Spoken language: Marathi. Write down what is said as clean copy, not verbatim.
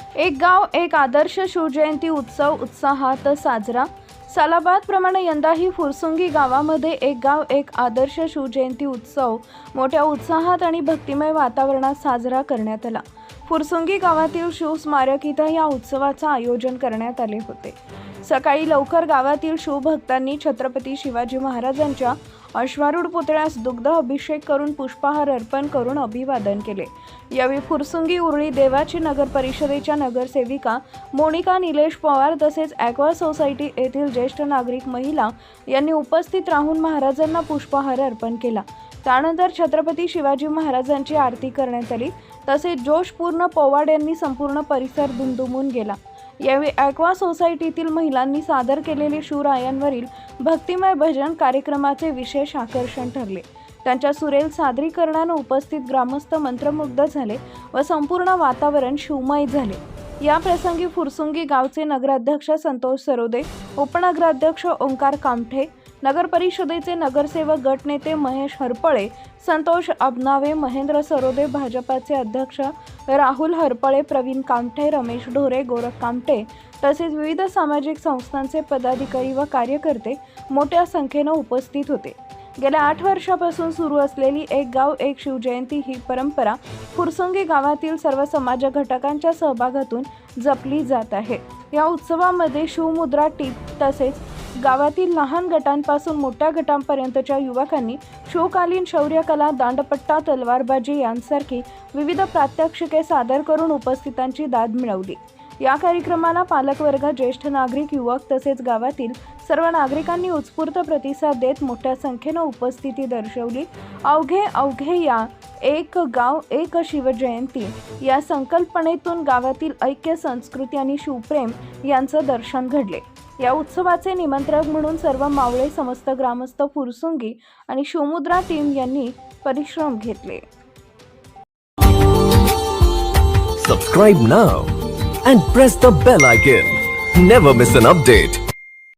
एक गाव एक आदर्श शिवजयंती उत्सव उत्साहात साजरा। सालाबादप्रमाणे यंदाही फुरसुंगी गावामध्ये एक गाव एक आदर्श शिवजयंती उत्सव मोठ्या उत्साहात आणि भक्तिमय वातावरणात साजरा करण्यात आला। फुरसुंगी गावातील शिवस्मारक इथं या उत्सवाचं आयोजन करण्यात आले होते। सकाळी लवकर गावातील शिवभक्तांनी छत्रपती शिवाजी महाराजांच्या अश्वारूढ पुतळ्यास दुग्ध अभिषेक करून पुष्पहार अर्पण करून अभिवादन केले। यावेळी फुरसुंगी उरळी देवाची नगर परिषदेच्या नगरसेविका मोनिका निलेश पवार तसेच ॲक्वा सोसायटी येथील ज्येष्ठ नागरिक महिला यांनी उपस्थित राहून महाराजांना पुष्पहार अर्पण केला। त्यानंतर छत्रपती शिवाजी महाराजांची आरती करण्यात आली। तसेच जोशपूर्ण पोवाड यांनी संपूर्ण परिसर दुमदुमून गेला। यावेळी ॲक्वा सोसायटीतील महिलांनी सादर केलेले शिवरायांवरील भक्तिमय भजन कार्यक्रमाचे विशेष आकर्षण ठरले। त्यांच्या सुरेल सादरीकरणाने उपस्थित ग्रामस्थ मंत्रमुग्ध झाले व संपूर्ण वातावरण शिवमय झाले। या प्रसंगी फुरसुंगी गावचे नगराध्यक्ष संतोष सरोदे, उपनगराध्यक्ष ओंकार कामठे, नगर परिषदेचे नगरसेवक गटनेते महेश हरपळे, संतोष अबनावे, महेंद्र सरोदे, भाजपाचे अध्यक्ष राहुल हरपळे, प्रवीण कामठे, रमेश ढोरे, गोरख कामठे तसेच विविध सामाजिक संस्थांचे पदाधिकारी व कार्यकर्ते मोठ्या संख्येने उपस्थित होते। गेल्या 8 वर्षापासून सुरू असलेली एक गाव एक शिवजयंती ही परंपरा फुरसुंगी गावातील सर्व समाज घटकांच्या सहभागातून जपली जात आहे। या उत्सवामध्ये शिवमुद्रा टीप तसेच गावातील लहान गटांपासून मोठ्या गटांपर्यंतच्या युवकांनी शिवकालीन शौर्यकला, दांडपट्टा, तलवारबाजी यांसारखी विविध प्रात्यक्षिके सादर करून उपस्थितांची दाद मिळवली। या कार्यक्रमाला पालकवर्ग, ज्येष्ठ नागरिक, युवक तसेच गावातील सर्व नागरिकांनी उत्स्फूर्त प्रतिसाद देत मोठ्या संख्येने उपस्थिती दर्शवली। अवघे या एक गाव एक शिवजयंती या संकल्पनेतून गावातील ऐक्य, संस्कृती आणि शिवप्रेम यांचं दर्शन घडले। या उत्सवाचे निमंत्रक म्हणून सर्व मावळे, समस्त ग्रामस्थ, फुरसुंगी आणि शिवमुद्रा टीम यांनी परिश्रम घेतले। Subscribe now and press the bell icon. Never miss an update.